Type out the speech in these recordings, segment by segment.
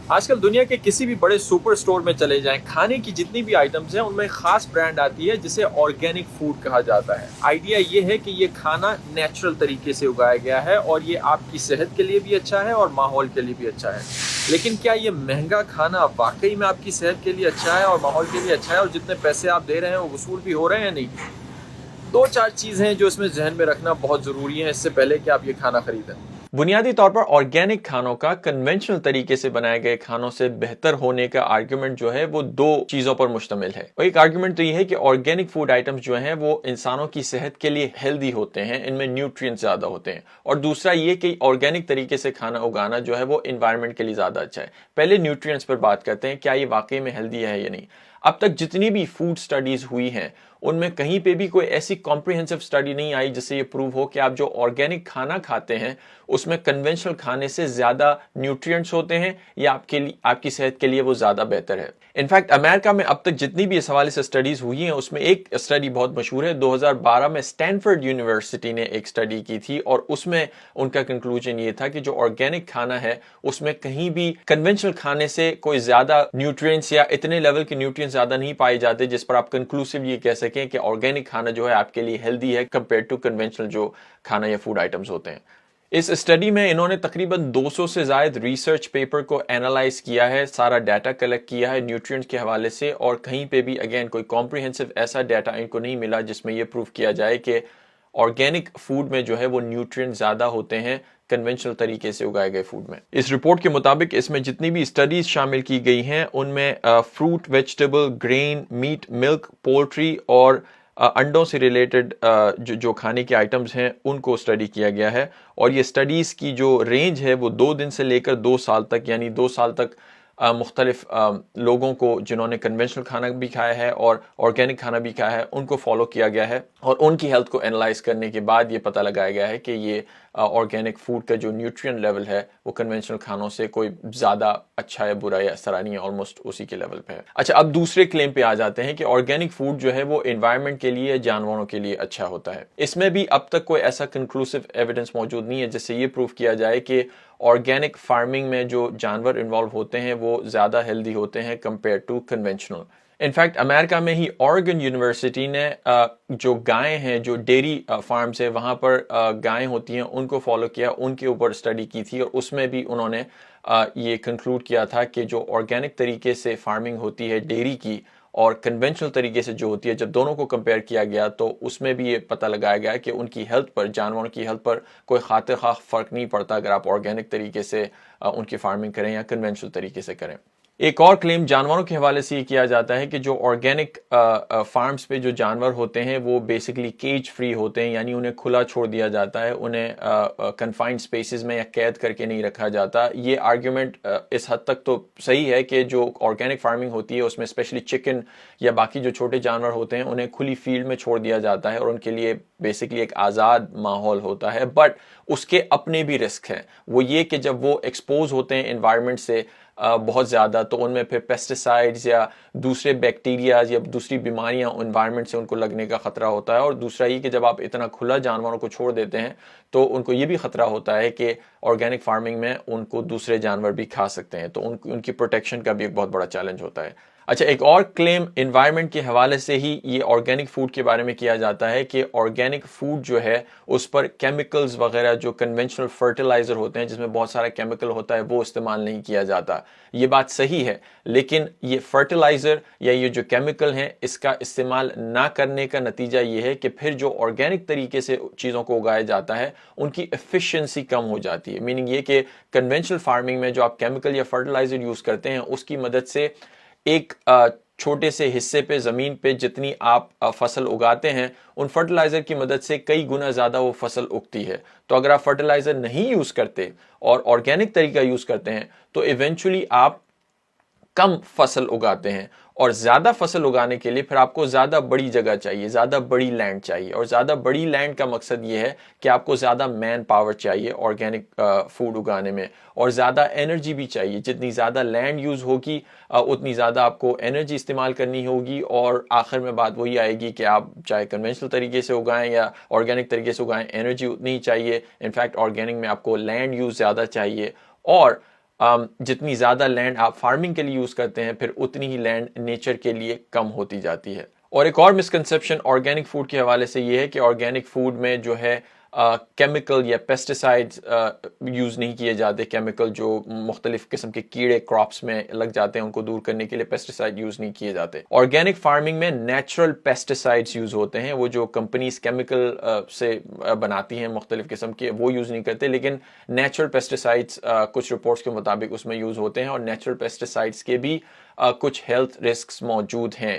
آج کل دنیا کے کسی بھی بڑے سپر سٹور میں چلے جائیں، کھانے کی جتنی بھی آئٹمز ہیں ان میں خاص برانڈ آتی ہے جسے آرگینک فوڈ کہا جاتا ہے۔ آئیڈیا یہ ہے کہ یہ کھانا نیچرل طریقے سے اگایا گیا ہے اور یہ آپ کی صحت کے لیے بھی اچھا ہے اور ماحول کے لیے بھی اچھا ہے۔ لیکن کیا یہ مہنگا کھانا واقعی میں آپ کی صحت کے لیے اچھا ہے اور ماحول کے لیے اچھا ہے، اور جتنے پیسے آپ دے رہے ہیں وہ وصول بھی ہو رہے ہیں یا نہیں؟ دو چار چیزیں جو اس میں ذہن میں رکھنا بہت ضروری ہے اس سے پہلے کہ آپ یہ کھانا خریدیں۔ بنیادی طور پر آرگینک کھانوں کا کنونشنل طریقے سے بنائے گئے کھانوں سے بہتر ہونے کا آرگیومنٹ جو ہے وہ دو چیزوں پر مشتمل ہے۔ اور ایک آرگیومنٹ تو یہ ہے کہ آرگینک فوڈ آئٹمز جو ہیں وہ انسانوں کی صحت کے لیے ہیلدی ہوتے ہیں، ان میں نیوٹرینٹس زیادہ ہوتے ہیں، اور دوسرا یہ کہ آرگینک طریقے سے کھانا اگانا جو ہے وہ انوائرمنٹ کے لیے زیادہ اچھا ہے۔ پہلے نیوٹرینٹس پر بات کرتے ہیں، کیا یہ واقعی میں ہیلدی ہے یا نہیں۔ اب تک جتنی بھی فوڈ سٹڈیز ہوئی ہیں ان میں کہیں پہ بھی کوئی ایسی کمپریہنسو سٹڈی نہیں آئی جس سے یہ پروو ہو کہ آپ جو آرگینک کھانا کھاتے ہیں اس میں کنونشنل کھانے سے زیادہ نیوٹرینٹس ہوتے ہیں یا آپ کی صحت کے لیے وہ زیادہ بہتر ہے۔ انفیکٹ امریکہ میں اب تک جتنی بھی اس حوالے سے سٹڈیز ہوئی ہیں اس میں ایک سٹڈی بہت مشہور ہے، 2012 میں اسٹینفورڈ یونیورسٹی نے ایک سٹڈی کی تھی، اور اس میں ان کا کنکلوژن یہ تھا کہ جو آرگینک کھانا ہے اس میں کہیں بھی کنونشنل کھانے سے کوئی زیادہ نیوٹرینٹس یا اتنے لیول کے نیوٹرینٹس زیادہ نہیں پائے جاتے جس پر آپ کنکلوسیولی یہ کہہ سکیں کہ آرگینک کھانا جو ہے آپ کے لیے ہیلدی ہے کمپیئر ٹو کنونشنل جو کھانا یا فوڈ آئٹمز ہوتے ہیں۔ اس اسٹڈی میں انہوں نے تقریباً 200 سے زائد ریسرچ پیپر کو اینالائز کیا ہے، سارا ڈیٹا کلیکٹ کیا ہے نیوٹرینٹس کے حوالے سے، اور کہیں پہ بھی اگین کوئی کمپریہنسو ایسا ڈیٹا ان کو نہیں ملا جس میں یہ پروف کیا جائے کہ آرگینک فوڈ میں جو ہے وہ نیوٹرینٹ زیادہ ہوتے ہیں کنونشنل طریقے سے اگائے گئے فوڈ میں۔ اس رپورٹ کے مطابق اس میں جتنی بھی اسٹڈیز شامل کی گئی ہیں ان میں فروٹ، ویجیٹیبل، گرین، میٹ، ملک، پولٹری اور انڈوں سے ریلیٹڈ جو کھانے کے آئٹمز ہیں ان کو اسٹڈی کیا گیا ہے، اور یہ اسٹڈیز کی جو رینج ہے وہ 2 دن سے لے کر 2 سال تک، یعنی 2 سال تک مختلف لوگوں کو جنہوں نے کنونشنل کھانا بھی کھایا ہے اور آرگینک کھانا بھی کھایا ہے ان کو فالو کیا گیا ہے، اور ان کی ہیلتھ کو انالائز کرنے کے بعد یہ پتہ لگایا گیا ہے کہ یہ آرگینک فوڈ کا جو نیوٹرین لیول ہے وہ کنونشنل کھانوں سے کوئی زیادہ اچھا یا برا یا اس طرح نہیں ہے، آلموسٹ اسی کے لیول پہ ہے۔ اچھا، اب دوسرے کلیم پہ آ جاتے ہیں کہ آرگینک فوڈ جو ہے وہ انوائرمنٹ کے لیے، جانوروں کے لیے اچھا ہوتا ہے۔ اس میں بھی اب تک کوئی ایسا کنکلوسیو ایویڈنس موجود نہیں ہے جس سے یہ پروف کیا جائے کہ آرگینک فارمنگ میں جو جانور انوالو ہوتے ہیں وہ زیادہ ہیلدی ہوتے ہیں کمپیئر ٹو کنونشنل۔ انفیکٹ امریکہ میں ہی اورگن یونیورسٹی نے جو گائیں ہیں، جو ڈیری فارمز ہیں وہاں پر گائیں ہوتی ہیں ان کو فالو کیا، ان کے اوپر اسٹڈی کی تھی، اور اس میں بھی انہوں نے یہ کنکلوڈ کیا تھا کہ جو آرگینک طریقے سے فارمنگ ہوتی ہے ڈیری کی اور کنونشنل طریقے سے جو ہوتی ہے، جب دونوں کو کمپیئر کیا گیا تو اس میں بھی یہ پتہ لگایا گیا کہ ان کی ہیلتھ پر، جانوروں کی ہیلتھ پر کوئی خاطر خواہ فرق نہیں پڑتا اگر آپ آرگینک طریقے سے ان کی فارمنگ کریں یا کنونشنل طریقے سے کریں۔ ایک اور کلیم جانوروں کے حوالے سے یہ کیا جاتا ہے کہ جو آرگینک فارمز پہ جو جانور ہوتے ہیں وہ بیسیکلی کیج فری ہوتے ہیں، یعنی انہیں کھلا چھوڑ دیا جاتا ہے، انہیں کنفائنڈ سپیسز میں یا قید کر کے نہیں رکھا جاتا۔ یہ آرگیومنٹ اس حد تک تو صحیح ہے کہ جو آرگینک فارمنگ ہوتی ہے اس میں اسپیشلی چکن یا باقی جو چھوٹے جانور ہوتے ہیں انہیں کھلی فیلڈ میں چھوڑ دیا جاتا ہے اور ان کے لیے بیسیکلی ایک آزاد ماحول ہوتا ہے، بٹ اس کے اپنے بھی رسک ہیں۔ وہ یہ کہ جب وہ ایکسپوز ہوتے ہیں انوائرمنٹ سے بہت زیادہ تو ان میں پھر پیسٹیسائڈز یا دوسرے بیکٹیریاز یا دوسری بیماریاں انوائرمنٹ سے ان کو لگنے کا خطرہ ہوتا ہے، اور دوسرا یہ کہ جب آپ اتنا کھلا جانوروں کو چھوڑ دیتے ہیں تو ان کو یہ بھی خطرہ ہوتا ہے کہ آرگینک فارمنگ میں ان کو دوسرے جانور بھی کھا سکتے ہیں، تو ان کی پروٹیکشن کا بھی ایک بہت بڑا چیلنج ہوتا ہے۔ اچھا، ایک اور کلیم انوائرمنٹ کے حوالے سے ہی یہ آرگینک فوڈ کے بارے میں کیا جاتا ہے کہ آرگینک فوڈ جو ہے اس پر کیمیکلز وغیرہ جو کنونشنل فرٹیلائزر ہوتے ہیں جس میں بہت سارا کیمیکل ہوتا ہے وہ استعمال نہیں کیا جاتا۔ یہ بات صحیح ہے، لیکن یہ فرٹیلائزر یا یہ جو کیمیکل ہیں اس کا استعمال نہ کرنے کا نتیجہ یہ ہے کہ پھر جو آرگینک طریقے سے چیزوں کو اگایا جاتا ہے ان کی ایفیشنسی کم ہو جاتی ہے، میننگ یہ کہ کنونشنل فارمنگ میں جو آپ کیمیکل یا فرٹیلائزر یوز کرتے ہیں اس کی مدد سے ایک چھوٹے سے حصے پہ زمین پہ جتنی آپ فصل اگاتے ہیں ان فرٹیلائزر کی مدد سے کئی گنا زیادہ وہ فصل اگتی ہے۔ تو اگر آپ فرٹیلائزر نہیں یوز کرتے اور آرگینک طریقہ یوز کرتے ہیں تو ایونچولی آپ کم فصل اگاتے ہیں، اور زیادہ فصل اگانے کے لیے پھر آپ کو زیادہ بڑی جگہ چاہیے، زیادہ بڑی لینڈ چاہیے، اور زیادہ بڑی لینڈ کا مقصد یہ ہے کہ آپ کو زیادہ مین پاور چاہیے آرگینک فوڈ اگانے میں، اور زیادہ انرجی بھی چاہیے۔ جتنی زیادہ لینڈ یوز ہوگی اتنی زیادہ آپ کو انرجی استعمال کرنی ہوگی، اور آخر میں بات وہی آئے گی کہ آپ چاہے کنونشنل طریقے سے اگائیں یا آرگینک طریقے سے اگائیں، انرجی اتنی ہی چاہیے۔ انفیکٹ آرگینک میں آپ کو لینڈ یوز زیادہ چاہیے، اور جتنی زیادہ لینڈ آپ فارمنگ کے لیے یوز کرتے ہیں پھر اتنی ہی لینڈ نیچر کے لیے کم ہوتی جاتی ہے. اور ایک اور مسکنسیپشن آرگینک فوڈ کے حوالے سے یہ ہے کہ آرگینک فوڈ میں جو ہے کیمیکل یا پیسٹیسائڈز یوز نہیں کیے جاتے. کیمیکل جو مختلف قسم کے کیڑے کراپس میں لگ جاتے ہیں ان کو دور کرنے کے لیے پیسٹیسائڈ یوز نہیں کیے جاتے. آرگینک فارمنگ میں نیچرل پیسٹیسائڈز یوز ہوتے ہیں. وہ جو کمپنیز کیمیکل سے بناتی ہیں مختلف قسم کے وہ یوز نہیں کرتے, لیکن نیچرل پیسٹیسائڈز کچھ رپورٹس کے مطابق اس میں یوز ہوتے ہیں. اور نیچرل پیسٹیسائڈز کے بھی کچھ ہیلتھ رسکس موجود ہیں,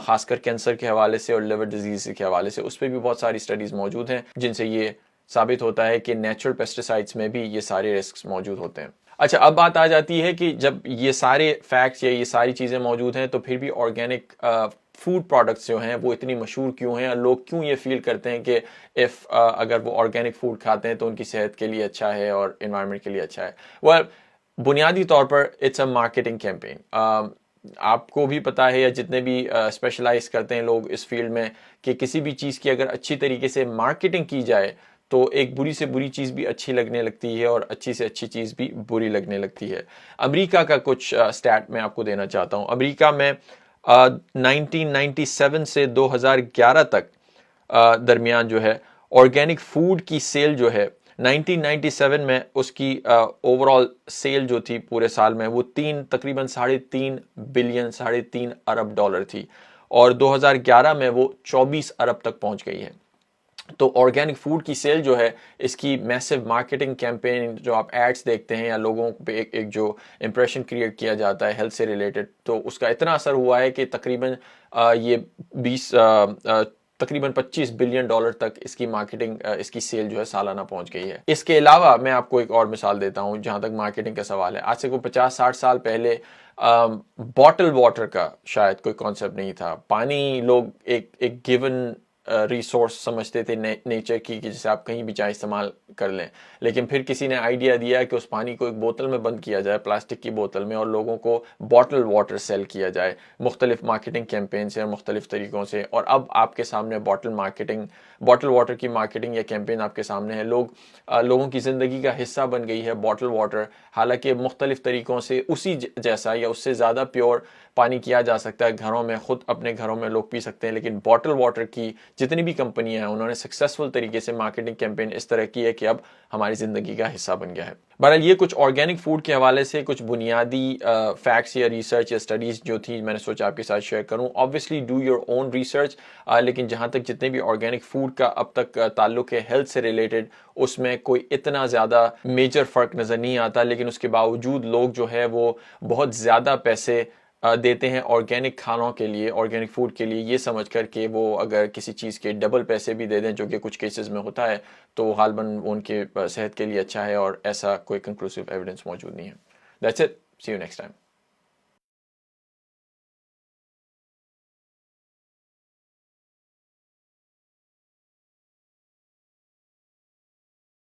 خاص کر کینسر کے حوالے سے اور لیور ڈیزیز کے حوالے سے. اس پہ بھی بہت ساری سٹڈیز موجود ہیں جن سے یہ ثابت ہوتا ہے کہ نیچرل پیسٹیسائڈز میں بھی یہ سارے رسکس موجود ہوتے ہیں. اچھا, اب بات آ جاتی ہے کہ جب یہ سارے فیکٹس یا یہ ساری چیزیں موجود ہیں تو پھر بھی آرگینک فوڈ پروڈکٹس جو ہیں وہ اتنی مشہور کیوں ہیں, اور لوگ کیوں یہ فیل کرتے ہیں کہ اگر وہ آرگینک فوڈ کھاتے ہیں تو ان کی صحت کے لیے اچھا ہے اور انوائرمنٹ کے لیے اچھا ہے. well, بنیادی طور پر اٹس اے مارکیٹنگ کیمپین. آپ کو بھی پتا ہے یا جتنے بھی اسپیشلائز کرتے ہیں لوگ اس فیلڈ میں کہ کسی بھی چیز کی اگر اچھی طریقے سے مارکیٹنگ کی جائے تو ایک بری سے بری چیز بھی اچھی لگنے لگتی ہے اور اچھی سے اچھی چیز بھی بری لگنے لگتی ہے. امریکہ کا کچھ سٹیٹ میں آپ کو دینا چاہتا ہوں. امریکہ میں 1997 سے 2011 تک درمیان جو ہے آرگینک فوڈ کی سیل جو ہے 1997 میں اس کی اوور آل سیل جو تھی پورے سال میں وہ تقریباً 3.5 بلین $3.5 ارب تھی, اور 2011 میں وہ 24 ارب تک پہنچ گئی ہے. تو آرگینک فوڈ کی سیل جو ہے اس کی میسو مارکیٹنگ کیمپین جو آپ ایڈس دیکھتے ہیں یا لوگوں پہ ایک جو امپریشن کریٹ کیا جاتا ہے ہیلتھ سے ریلیٹڈ, تو اس کا اتنا اثر ہوا ہے کہ تقریباً یہ 25 بلین ڈالر تک اس کی مارکیٹنگ اس کی سیل جو ہے سالانہ پہنچ گئی ہے. اس کے علاوہ میں آپ کو ایک اور مثال دیتا ہوں جہاں تک مارکیٹنگ کا سوال ہے. آج سے کوئی 50-60 سال پہلے بوٹل واٹر کا شاید کوئی کانسیپٹ نہیں تھا. پانی لوگ ایک گیون ریسورس سمجھتے تھے نیچر کی کہ جسے آپ کہیں بھی چاہے استعمال کر لیں, لیکن پھر کسی نے آئیڈیا دیا کہ اس پانی کو ایک بوتل میں بند کیا جائے, پلاسٹک کی بوتل میں, اور لوگوں کو بوٹل واٹر سیل کیا جائے مختلف مارکیٹنگ کیمپین سے اور مختلف طریقوں سے. اور اب آپ کے سامنے بوٹل واٹر کی مارکیٹنگ یا کیمپین آپ کے سامنے ہے. لوگوں کی زندگی کا حصہ بن گئی ہے بوٹل واٹر. حالانکہ مختلف طریقوں سے اسی جیسا یا اس سے زیادہ پیور پانی کیا جا سکتا ہے گھروں میں, خود اپنے گھروں میں لوگ پی سکتے ہیں, لیکن بوٹل واٹر کی جتنی بھی کمپنیاں ہیں انہوں نے سکسیسفل طریقے سے مارکیٹنگ کیمپین اس طرح کی ہے کہ اب ہماری زندگی کا حصہ بن گیا ہے. بہرحال یہ کچھ آرگینک فوڈ کے حوالے سے کچھ بنیادی فیکٹس یا ریسرچ یا اسٹڈیز جو تھی میں نے سوچا آپ کے ساتھ شیئر کروں. Obviously do your own research, لیکن جہاں تک جتنے بھی آرگینک فوڈ کا اب تک تعلق ہے ہیلتھ سے ریلیٹڈ اس میں کوئی اتنا زیادہ میجر فرق نظر نہیں آتا, لیکن اس کے باوجود لوگ جو ہے وہ بہت زیادہ پیسے دیتے ہیں آرگینک کھانوں کے لیے, آرگینک فوڈ کے لیے, یہ سمجھ کر کہ وہ اگر کسی چیز کے ڈبل پیسے بھی دے دیں جو کہ کچھ کیسز میں ہوتا ہے تو غالباً ان کے صحت کے لیے اچھا ہے, اور ایسا کوئی کنکلوسیو ایویڈنس موجود نہیں ہے. That's it. See you next time.